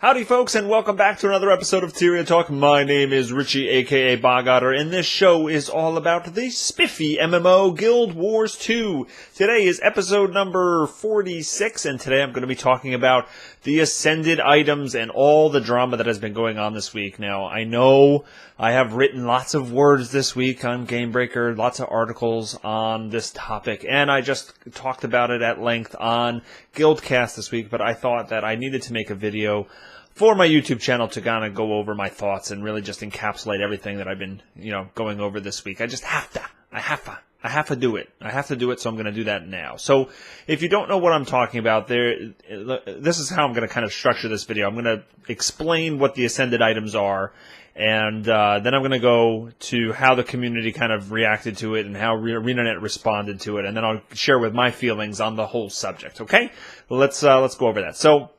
Howdy folks, and welcome back to another episode of Tyria Talk. My name is Richie, aka Bogotter, and this show is all about the spiffy MMO Guild Wars 2. Today is episode number 46, and today I'm going to be talking about the Ascended items and all the drama that has been going on this week. Now, I know I have written lots of words this week on Gamebreaker, lots of articles on this topic, and I just talked about it at length on GuildCast this week, but I thought that I needed to make a video for my YouTube channel to kind of go over my thoughts and really just encapsulate everything that I've been, going over this week. I just have to. I have to do it. I have to do it, so I'm going to do that now. So if you don't know what I'm talking about, this is how I'm going to kind of structure this video. I'm going to explain what the Ascended items are, and then I'm going to go to how the community kind of reacted to it and how ArenaNet responded to it, and then I'll share with my feelings on the whole subject, okay? Well, let's go over that. So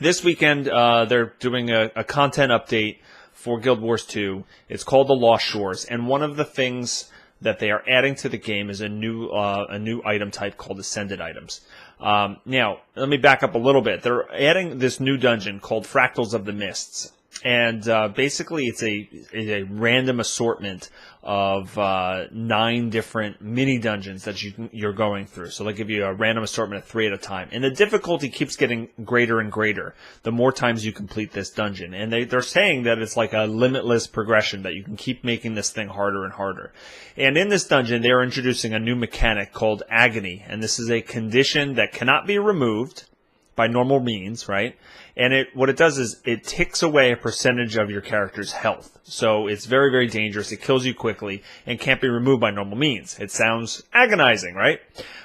this weekend, they're doing a content update for Guild Wars 2. It's called The Lost Shores, and one of the things that they are adding to the game is a new item type called Ascended items. Now, let me back up a little bit. They're adding this new dungeon called Fractals of the Mists, and basically it's a random assortment of 9 different mini dungeons that you're going through. So they give you a random assortment of 3 at a time, and the difficulty keeps getting greater and greater the more times you complete this dungeon. And they're saying that it's like a limitless progression, that you can keep making this thing harder and harder. And in this dungeon, they are introducing a new mechanic called Agony, and this is a condition that cannot be removed by normal means, right? And what it does is it takes away a percentage of your character's health. So it's very, very dangerous. It kills you quickly and can't be removed by normal means. It sounds agonizing, right?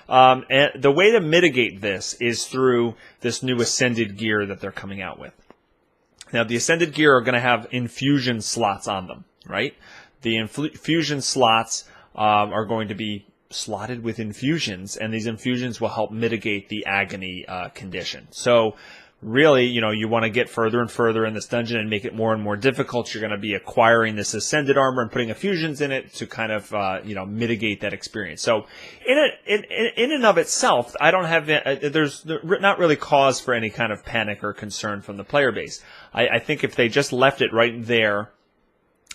And the way to mitigate this is through this new Ascended gear that they're coming out with. Now, the Ascended gear are going to have infusion slots on them, right? The infusion slots are going to be slotted with infusions, and these infusions will help mitigate the agony condition. So really, you want to get further and further in this dungeon and make it more and more difficult. You're going to be acquiring this Ascended armor and putting infusions in it to kind of mitigate that experience. So in and of itself, I don't have there's not really cause for any kind of panic or concern from the player base. I think if they just left it right there,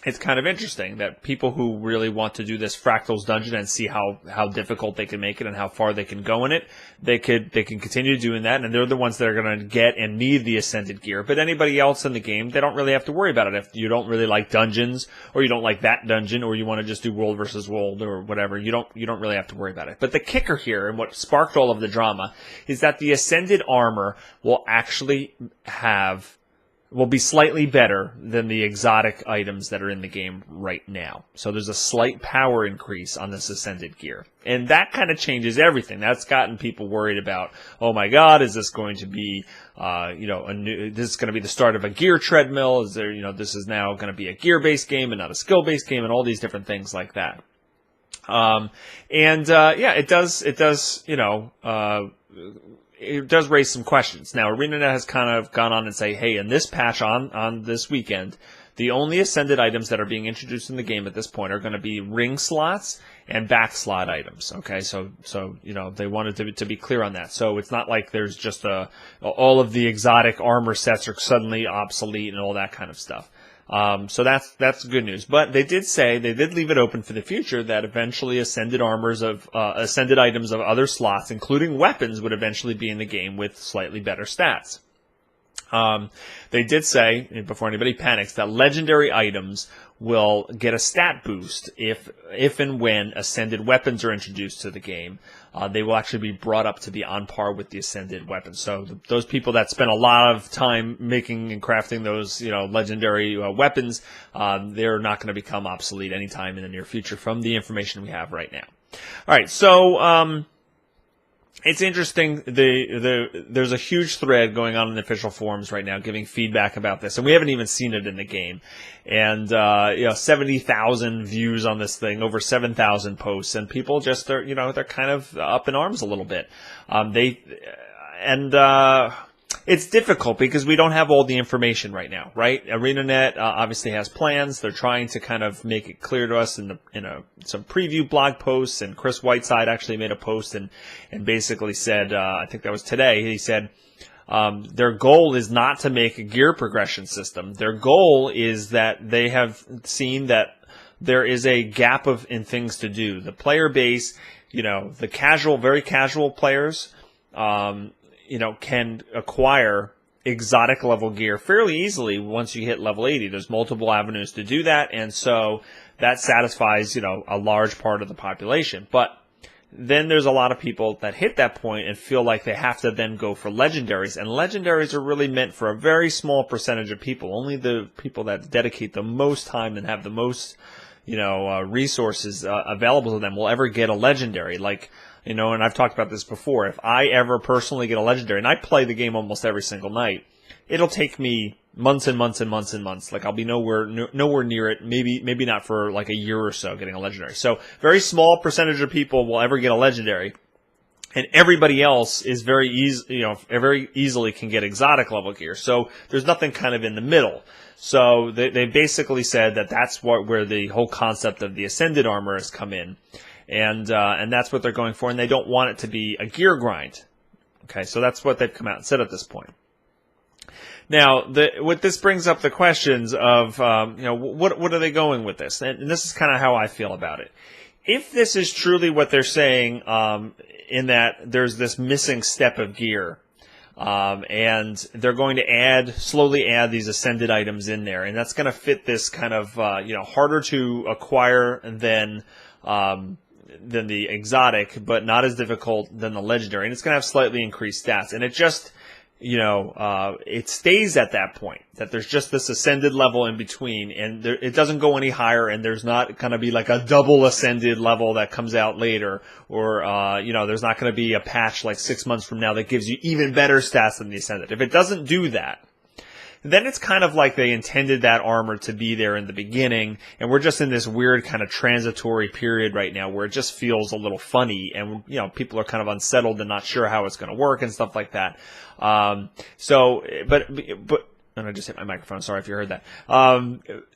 it's kind of interesting that people who really want to do this Fractals dungeon and see how difficult they can make it and how far they can go in it, they can continue doing that, and they're the ones that are going to get and need the Ascended gear. But anybody else in the game, they don't really have to worry about it. If you don't really like dungeons, or you don't like that dungeon, or you want to just do world versus world or whatever, you don't really have to worry about it. But the kicker here, and what sparked all of the drama, is that the Ascended armor will actually will be slightly better than the exotic items that are in the game right now. So there's a slight power increase on this Ascended gear. And that kind of changes everything. That's gotten people worried about, oh my god, is this going to be, this is going to be the start of a gear treadmill? Is there, this is now going to be a gear-based game and not a skill-based game, and all these different things like that. It does raise some questions. Now, ArenaNet has kind of gone on and say, hey, in this patch on this weekend, the only Ascended items that are being introduced in the game at this point are going to be ring slots and back slot items. Okay, so they wanted to be clear on that. So it's not like there's just all of the exotic armor sets are suddenly obsolete and all that kind of stuff. So that's good news. But they did leave it open for the future that eventually Ascended items of other slots, including weapons, would eventually be in the game with slightly better stats. They did say, before anybody panics, that legendary items will get a stat boost if and when Ascended weapons are introduced to the game. They will actually be brought up to be on par with the Ascended weapons. So those people that spend a lot of time making and crafting those, legendary weapons, they're not going to become obsolete anytime in the near future from the information we have right now. All right, so it's interesting. There's a huge thread going on in the official forums right now giving feedback about this, and we haven't even seen it in the game. And 70,000 views on this thing, over 7,000 posts, and people just they're kind of up in arms a little bit. It's difficult because we don't have all the information right now, right? ArenaNet obviously has plans. They're trying to kind of make it clear to us in some preview blog posts, and Chris Whiteside actually made a post and basically said, I think that was today, he said, Their goal is not to make a gear progression system. Their goal is that they have seen that there is a gap in things to do. The player base, the casual, very casual players, can acquire exotic level gear fairly easily once you hit level 80. There's multiple avenues to do that, and so that satisfies, a large part of the population. But then there's a lot of people that hit that point and feel like they have to then go for legendaries, and legendaries are really meant for a very small percentage of people. Only the people that dedicate the most time and have the most, resources available to them will ever get a legendary. And I've talked about this before. If I ever personally get a legendary, and I play the game almost every single night, it'll take me months and months and months and months. I'll be nowhere near it. Maybe not for a year or so getting a legendary. So very small percentage of people will ever get a legendary, and everybody else is very easily can get exotic level gear. So there's nothing kind of in the middle. So they basically said that that's where the whole concept of the ascended armor has come in. And that's what they're going for, and they don't want it to be a gear grind. Okay, so that's what they've come out and said at this point. Now, what this brings up the questions of, what are they going with this? And this is kind of how I feel about it. If this is truly what they're saying, in that there's this missing step of gear, and they're going to slowly add these ascended items in there, and that's going to fit this kind of, harder to acquire than the exotic, but not as difficult than the legendary, and it's going to have slightly increased stats. And it just, it stays at that point, that there's just this ascended level in between, and it doesn't go any higher, and there's not going to be like a double ascended level that comes out later, or, there's not going to be a patch 6 months from now that gives you even better stats than the ascended. If it doesn't do that, then it's kind of like they intended that armor to be there in the beginning, and we're just in this weird kind of transitory period right now where it just feels a little funny, and people are kind of unsettled and not sure how it's going to work and stuff like that. And I just hit my microphone. Sorry if you heard that.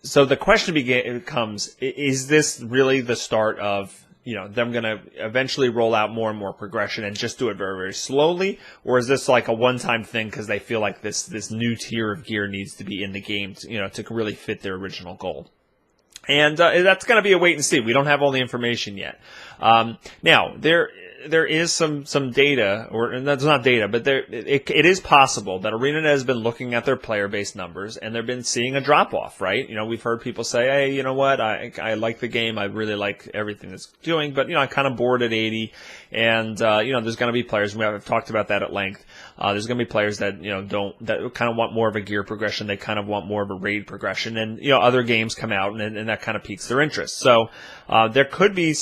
So the question becomes: is this really the start of them going to eventually roll out more and more progression and just do it very, very slowly? Or is this like a one-time thing because they feel like this new tier of gear needs to be in the game to really fit their original goal? And that's going to be a wait and see. We don't have all the information yet. Now, there is some data, and that's not data, but it is possible that ArenaNet has been looking at their player base numbers, and they've been seeing a drop off, right? We've heard people say, hey, you know what, I like the game, I really like everything it's doing, but I'm kind of bored at 80, and there's going to be players, and we've talked about that at length. There's going to be players that that kind of want more of a gear progression, they kind of want more of a raid progression, and other games come out, and that kind of piques their interest. So there could be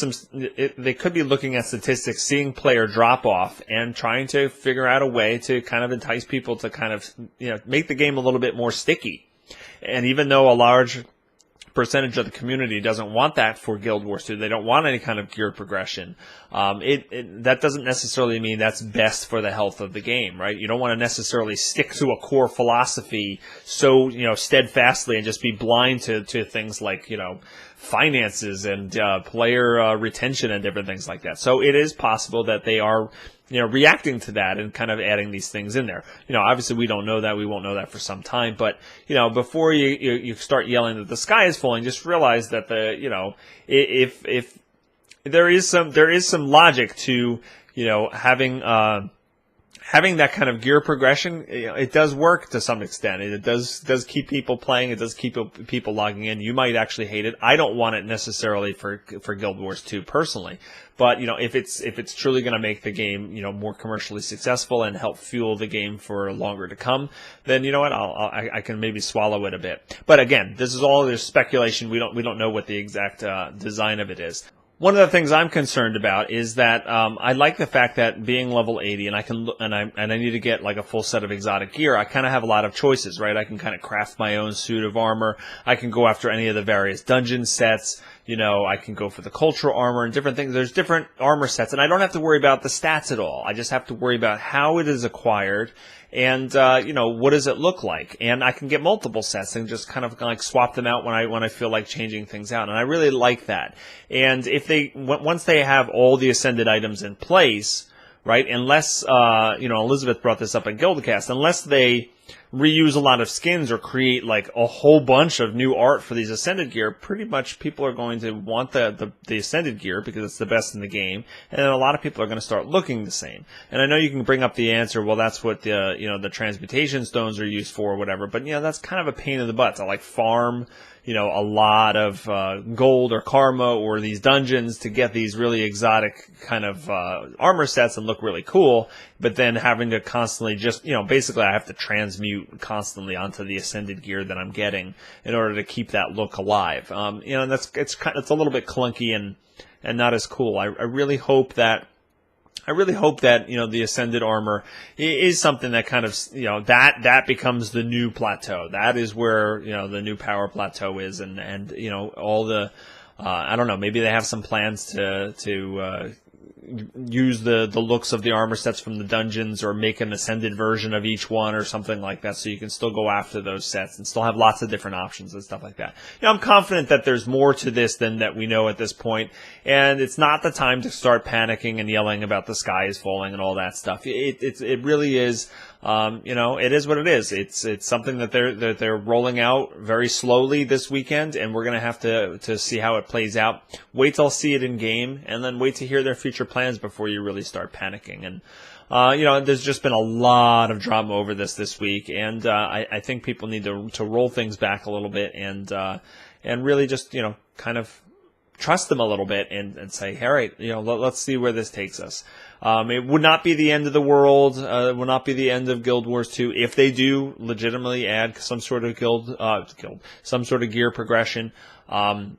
they could be looking at statistics, seeing player drop off, and trying to figure out a way to kind of entice people to kind of make the game a little bit more sticky. And even though a large percentage of the community doesn't want that for Guild Wars 2, they don't want any kind of gear progression, that doesn't necessarily mean that's best for the health of the game, right? You don't want to necessarily stick to a core philosophy so steadfastly and just be blind to things like finances and player retention and different things like that. So it is possible that they are reacting to that and kind of adding these things in there. Obviously we don't know that. We won't know that for some time. But, before you start yelling that the sky is falling, just realize that if there is some logic to, having that kind of gear progression, it does work to some extent. It does keep people playing. It does keep people logging in. You might actually hate it. I don't want it necessarily for Guild Wars 2 personally. But, if it's truly going to make the game, more commercially successful and help fuel the game for longer to come, then you know what, I can maybe swallow it a bit. But again, this is all just speculation. We don't know what the exact design of it is. One of the things I'm concerned about is that I like the fact that being level 80 and I need to get like a full set of exotic gear, I kind of have a lot of choices, right? I can kind of craft my own suit of armor. I can go after any of the various dungeon sets. I can go for the cultural armor and different things. There's different armor sets, and I don't have to worry about the stats at all. I just have to worry about how it is acquired and, what does it look like? And I can get multiple sets and just kind of like swap them out when I feel like changing things out. And I really like that. And if once they have all the ascended items in place, right? Unless, Elizabeth brought this up at GuildCast, unless they reuse a lot of skins or create like a whole bunch of new art for these Ascended gear, pretty much people are going to want the Ascended gear because it's the best in the game, and then a lot of people are going to start looking the same. And I know you can bring up the answer, well, that's what the transmutation stones are used for or whatever, but that's kind of a pain in the butt to like farm a lot of gold or karma or these dungeons to get these really exotic kind of armor sets and look really cool, but then having to constantly just, basically I have to transmute constantly onto the Ascended gear that I'm getting in order to keep that look alive. It's a little bit clunky and not as cool. I really hope that the Ascended armor is something that kind of, that becomes the new plateau. That is where, the new power plateau is, and all the, I don't know, maybe they have some plans to use the looks of the armor sets from the dungeons, or make an Ascended version of each one or something like that, so you can still go after those sets and still have lots of different options and stuff like that. I'm confident that there's more to this than that we know at this point, and it's not the time to start panicking and yelling about the sky is falling and all that stuff. It really is. It is what it is. It's something that they're rolling out very slowly this weekend, and we're gonna have to see how it plays out. Wait till see it in game, and then wait to hear their future plans before you really start panicking. And there's just been a lot of drama over this week, and I think people need to roll things back a little bit and really just kind of trust them a little bit and say, all right, let's see where this takes us. It would not be the end of the world. It will not be the end of Guild Wars 2 if they do legitimately add some sort of some sort of gear progression. I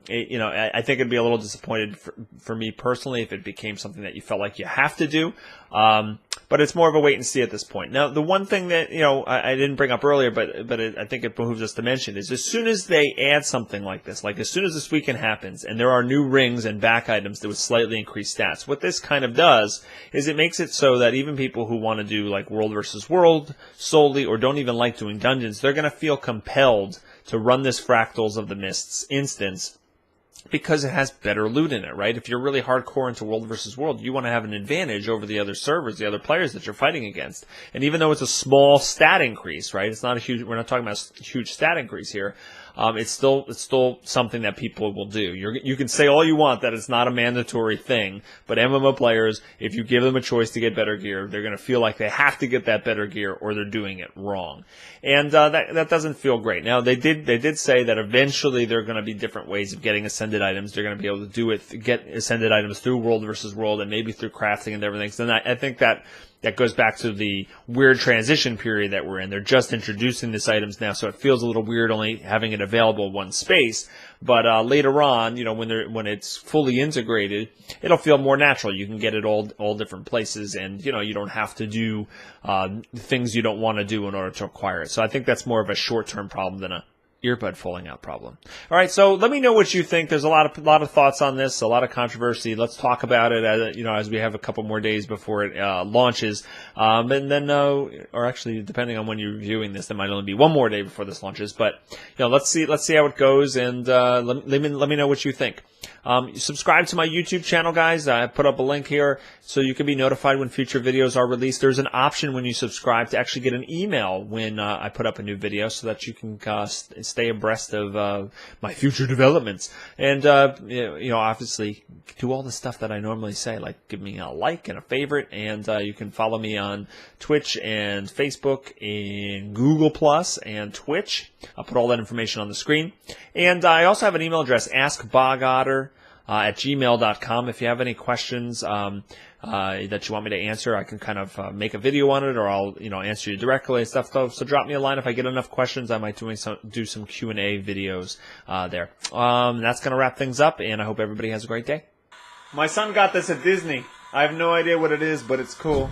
think it'd be a little disappointed for me personally if it became something that you felt like you have to do. But it's more of a wait and see at this point. Now, the one thing that, I didn't bring up earlier, but I think it behooves us to mention is as soon as they add something like this, like as soon as this weekend happens and there are new rings and back items that would slightly increase stats, what this kind of does is it makes it so that even people who want to do like World versus World solely or don't even like doing dungeons, they're going to feel compelled to run this Fractals of the Mists instance because it has better loot in it, right? If you're really hardcore into World versus World, you want to have an advantage over the other servers, the other players that you're fighting against. And even though it's a small stat increase, right? It's not a huge, we're not talking about a huge stat increase here. It's still something that people will do. You can say all you want that it's not a mandatory thing, but MMO players, if you give them a choice to get better gear, they're going to feel like they have to get that better gear or they're doing it wrong. And that doesn't feel great. Now they did say that eventually there are going to be different ways of getting Ascended items. They're going to be able to get Ascended items through World versus World and maybe through crafting and everything. So I think that goes back to the weird transition period that we're in. They're just introducing these items now, so it feels a little weird only having it available in one space. But later on, when it's fully integrated, it'll feel more natural. You can get it all different places, and you don't have to do things you don't want to do in order to acquire it. So I think that's more of a short-term problem than a earbud falling out problem. All right, so let me know what you think. There's a lot of thoughts on this, a lot of controversy. Let's talk about it as we have a couple more days before it launches. And then or actually depending on when you're viewing this, there might only be one more day before this launches, but let's see how it goes, and let me know what you think. Subscribe to my YouTube channel, guys. I put up a link here so you can be notified when future videos are released. There's an option when you subscribe to actually get an email when I put up a new video so that you can stay abreast of my future developments. And, obviously do all the stuff that I normally say, like give me a like and a favorite, and you can follow me on Twitch and Facebook and Google Plus and Twitch. I'll put all that information on the screen. And I also have an email address, askbogotter at gmail.com. If you have any questions that you want me to answer, I can kind of make a video on it, or I'll answer you directly and stuff. So drop me a line if I get enough questions. I might do some Q&A videos there. That's going to wrap things up, and I hope everybody has a great day. My son got this at Disney. I have no idea what it is, but it's cool.